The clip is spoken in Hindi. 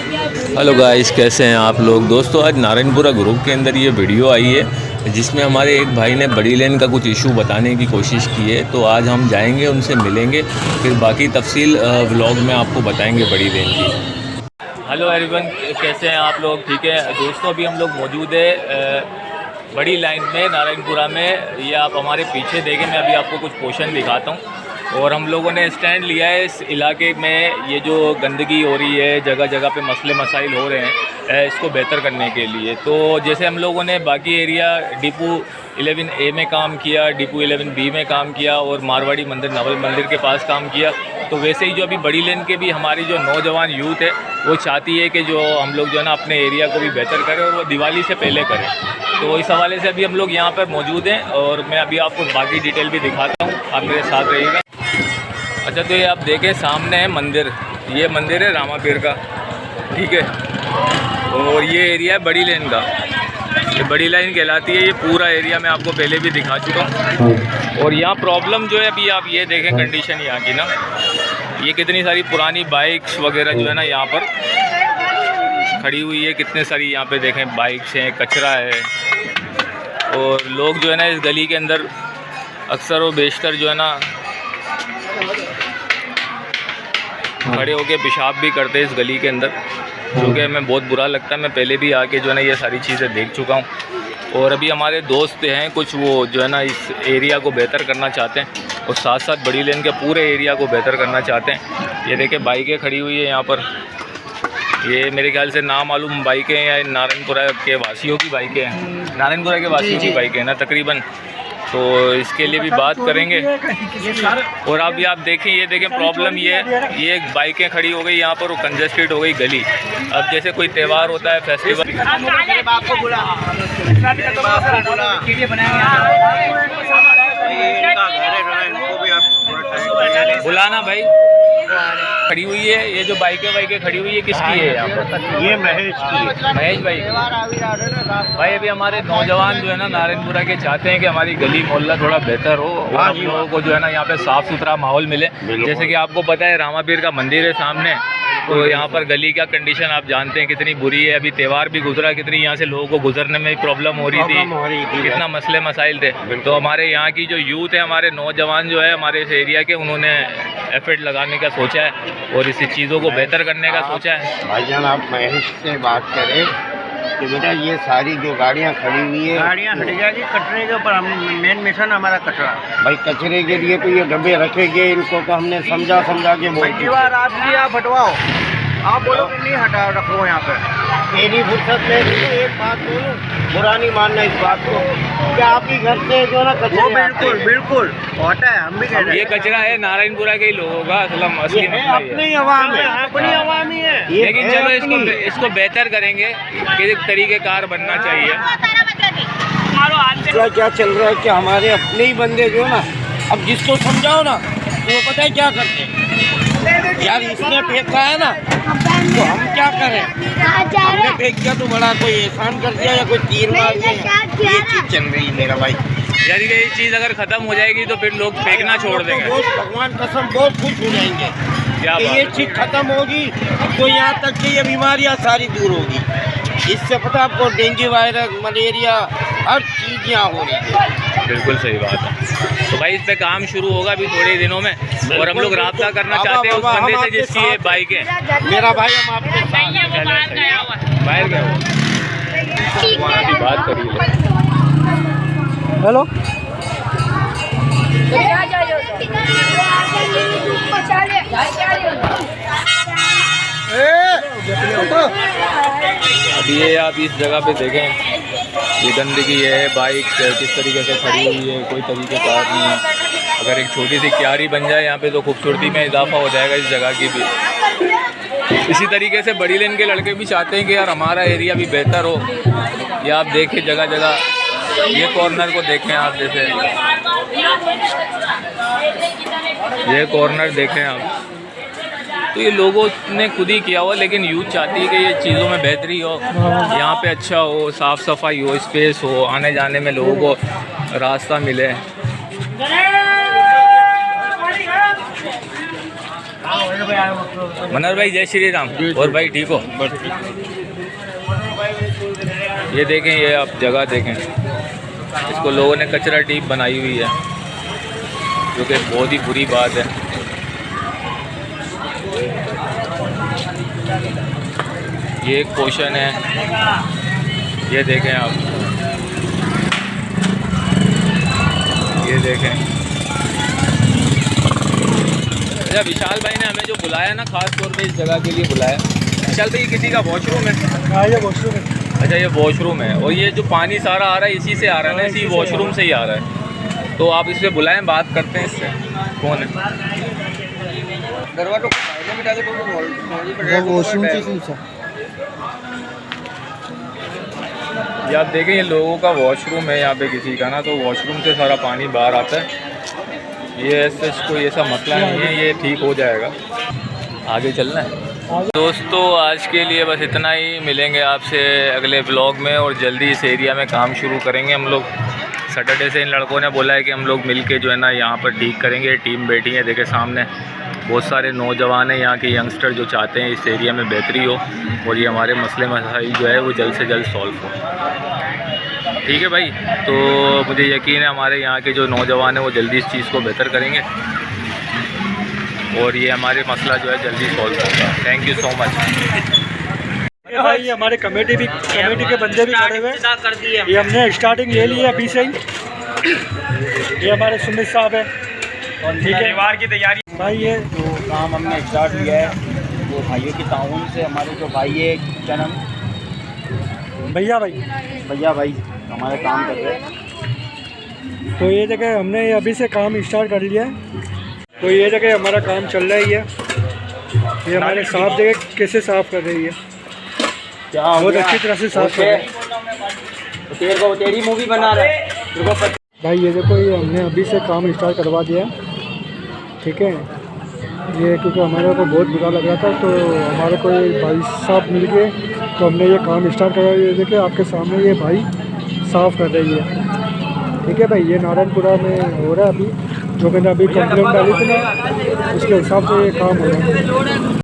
हेलो गाइस, कैसे हैं आप लोग। दोस्तों, आज नारायणपुरा ग्रुप के अंदर ये वीडियो आई है जिसमें हमारे एक भाई ने बड़ी लेन का कुछ इशू बताने की कोशिश की है। तो आज हम जाएंगे, उनसे मिलेंगे, फिर बाकी तफसील व्लॉग में आपको बताएंगे बड़ी लेन की। हेलो एवरीवन, कैसे हैं आप लोग। ठीक है दोस्तों, अभी हम लोग मौजूद है बड़ी लाइन में नारायणपुरा में। ये आप हमारे पीछे देखें, मैं अभी आपको कुछ पोर्शन दिखाता हूँ। और हम लोगों ने स्टैंड लिया है इस इलाके में। ये जो गंदगी हो रही है, जगह जगह पे मसले मसाइल हो रहे हैं, इसको बेहतर करने के लिए। तो जैसे हम लोगों ने बाकी एरिया डिपू 11A में काम किया, डिपू 11B में काम किया और मारवाड़ी मंदिर नवल मंदिर के पास काम किया, तो वैसे ही जो अभी बड़ी लेन के भी हमारी जो नौजवान यूथ है वो चाहती है कि जो हम लोग जो है ना अपने एरिया को भी बेहतर करें और वो दिवाली से पहले करें। तो इस हवाले से अभी हम लोग यहाँ पर मौजूद हैं और मैं अभी आपको बाकी डिटेल भी दिखाता हूँ, आप मेरे साथ रहिएगा। अच्छा, तो ये आप देखें सामने है मंदिर, ये मंदिर है रामा पीर का, ठीक है। और ये एरिया है बड़ी लेन का, ये बड़ी लाइन कहलाती है। ये पूरा एरिया मैं आपको पहले भी दिखा चुका हूँ। और यहाँ प्रॉब्लम जो है, अभी आप ये देखें कंडीशन यहाँ की ना, ये कितनी सारी पुरानी बाइक्स वगैरह जो है ना यहाँ पर खड़ी हुई है। कितने सारी यहाँ पे देखें बाइक्स हैं, कचरा है। और लोग जो है ना इस गली के अंदर अक्सर व बेशतर जो है ना खड़े होके पेशाब भी करते हैं इस गली के अंदर, जो कि हमें बहुत बुरा लगता है। मैं पहले भी आके जो है ना ये सारी चीज़ें देख चुका हूँ। और अभी हमारे दोस्त हैं कुछ, वो जो है ना इस एरिया को बेहतर करना चाहते हैं और साथ साथ बड़ी लेन के पूरे एरिया को बेहतर करना चाहते हैं। ये देखें बाइकें खड़ी हुई है यहाँ पर, ये मेरे ख्याल से नामालूम बाइकें हैं या नारायणपुरा के वासियों की बाइकें हैं, नारायणपुरा के वासियों की बाइकें हैं ना तकरीबन। तो इसके लिए भी बात करेंगे। और अभी आप देखें, ये देखें प्रॉब्लम ये बाइकें खड़ी हो गई यहाँ पर, कंजेस्टेड हो गई गली। अब जैसे कोई त्यौहार होता है, फेस्टिवल, बुलाना भाई। खड़ी हुई है ये जो बाइकें खड़ी हुई है, किसकी है यहाँ पर? ये महेश की है। महेश भाई। भाई अभी हमारे नौजवान जो है ना नारायणपुरा के चाहते हैं कि हमारी गली मोहल्ला थोड़ा बेहतर हो और हम लोगों को जो है ना यहाँ पे साफ़ सुथरा माहौल मिले। जैसे कि आपको पता है रामा पीर का मंदिर है सामने, तो यहाँ पर गली का कंडीशन आप जानते हैं कितनी बुरी है। अभी त्यौहार भी गुजरा, कितनी यहाँ से लोगों को गुजरने में प्रॉब्लम हो रही थी, कितना मसले मसाइल थे। तो हमारे यहाँ की जो यूथ है, हमारे नौजवान जो है हमारे इस एरिया के, उन्होंने एफर्ट लगाने का सोचा है और इस चीज़ों को बेहतर करने का सोचा है। भाईजान आप महेश से बात करें कि बेटा ये सारी जो गाड़ियाँ खड़ी हुई है, गाड़ियाँ हट जाएगी कचरे के ऊपर। हम मेन मिशन हमारा कचरा। भाई कचरे के लिए तो ये डब्बे रखेंगे, इनको तो हमने समझा के बोल पहली बार आपकी आप हटवाओ, आप बोलो कि नहीं हटा रखो यहाँ पे। मेरी फुर्सत में एक बात बोलूँ, बुरा नहीं मानना इस बात को, कि आपकी घर से जो ना कचरा बिल्कुल बिल्कुल होता है, हम भी कह रहे हैं। ये कचरा है नारायणपुरा के ही लोगों का, असली अपनी आवाम है, अपनी आवाम ही है। लेकिन चलो इसको बेहतर करेंगे, कि तरीक़ेकार बनना चाहिए। क्या चल रहा है कि हमारे अपने ही बंदे जो ना, अब जिसको समझाओ ना तो वो पता है क्या करते हैं। यार इसने फेंका है ना, तो हम क्या करें, हमने फेंक दिया तो बड़ा कोई एहसान कर दिया या कोई तीर मार दिया। ये चीज़ चल रही है मेरा भाई। यानी कि ये चीज़ अगर ख़त्म हो जाएगी तो फिर लोग फेंकना छोड़ देंगे। भगवान कसम बहुत खुश हो जाएंगे कि ये चीज़ खत्म होगी, तो यहाँ तक कि ये बीमारियाँ सारी दूर होगी। इससे पता आपको डेंगू वायरस, मलेरिया, हर चीज़ यहाँ हो रही है। बिल्कुल सही बात है। तो भाई इस पे काम शुरू होगा अभी थोड़े दिनों में, और हम लोग राब्ता करना चाहते हैं उस बंदे से जिसकी ये बाइक है। मेरा भाई हम आपके बाहर गए वहाँ की बात करिए। हेलो अभी ये आप इस जगह पे देखें, ये गंदगी है, बाइक किस तरीके से खड़ी हुई है, कोई तरीक़ेकार नहीं है। अगर एक छोटी सी क्यारी बन जाए यहाँ पे तो खूबसूरती में इजाफा हो जाएगा इस जगह की भी। इसी तरीके से बड़ी लेन के लड़के भी चाहते हैं कि यार हमारा एरिया भी बेहतर हो। ये आप देखें जगह जगह, ये कॉर्नर को देखें आप, जैसे ये कॉर्नर देखें आप, तो ये लोगों ने खुद ही किया हुआ, लेकिन यूथ चाहती है कि ये चीज़ों में बेहतरी हो, यहाँ पे अच्छा हो, साफ़ सफाई हो, स्पेस हो, आने जाने में लोगों को रास्ता मिले। मनोहर भाई जय श्री राम। और भाई ठीक हो? ये देखें, ये आप जगह देखें, इसको लोगों ने कचरा टीप बनाई हुई है, जो कि बहुत ही बुरी बात है। ये एक पोर्शन है, ये देखें आप, ये देखें। अच्छा, विशाल भाई ने हमें जो बुलाया ना, ख़ास तौर पे इस जगह के लिए बुलाया। विशाल भाई, किसी का वॉशरूम है? हाँ, ये वॉशरूम है। अच्छा, ये वॉशरूम है, और ये जो पानी सारा आ रहा है इसी से आ रहा है ना, इसी वॉशरूम से ही आ रहा है। तो आप इससे बुलाएं, बात करते हैं इससे। कौन है? वॉशरूम से पूछा। ये आप देखें, ये लोगों का वॉशरूम है यहाँ पे किसी का ना, तो वॉशरूम से सारा पानी बाहर आता है। ये ऐसे कोई ऐसा मसला नहीं है, ये ठीक हो जाएगा। आगे चलना है दोस्तों। आज के लिए बस इतना ही, मिलेंगे आपसे अगले ब्लॉग में, और जल्दी इस एरिया में काम शुरू करेंगे हम लोग। सैटरडे से इन लड़कों ने बोला है कि हम लोग मिल के जो है ना यहाँ पर ठीक करेंगे। टीम बैठी है, देखे सामने बहुत सारे नौजवान हैं यहाँ के यंगस्टर जो चाहते हैं इस एरिया में बेहतरी हो, और ये हमारे मसले मसाइल जो है वो जल्द से जल्द सॉल्व हो। ठीक है भाई, तो मुझे यकीन है हमारे यहाँ के जो नौजवान हैं वो जल्दी इस चीज़ को बेहतर करेंगे, और ये हमारे मसला जो है जल्दी सॉल्व होगा। Thank you so much. भाई, ये हमारे कमेटी के बंदे भी खड़े हुए, ये हमने स्टार्टिंग ले ली है अभी से ही। ये हमारे सुमित साहब है, ठीक है। परिवार की तैयारी भाई, ये जो काम हमने स्टार्ट किया है वो भाइयों की ताउन से, हमारे जो भाई है, क्या नाम, भैया भाई हमारे काम कर रहे हैं। तो ये जगह हमने अभी से काम स्टार्ट कर लिया है। तो ये जगह हमारा काम चल रहा ही है। ये हमारे साफ जगह कैसे साफ़ कर रही है, क्या बहुत अच्छी तरह से साफ कर रहे हैं। तेरी मूवी बना रहा है भाई, ये देखो, ये हमने अभी से काम स्टार्ट करवा दिया है, ठीक है। ये क्योंकि हमारे को बहुत बुरा लग रहा था, तो हमारे कोई भाई साहब मिल गए, तो हमने ये काम स्टार्ट करवा दिया। देखिए आपके सामने ये भाई साफ़ कर रही है, ठीक है भाई। ये नारायणपुरा में हो रहा है अभी, जो मैंने अभी कंप्लेंट डाली थी ना, उसके हिसाब से ये काम हो रहा है।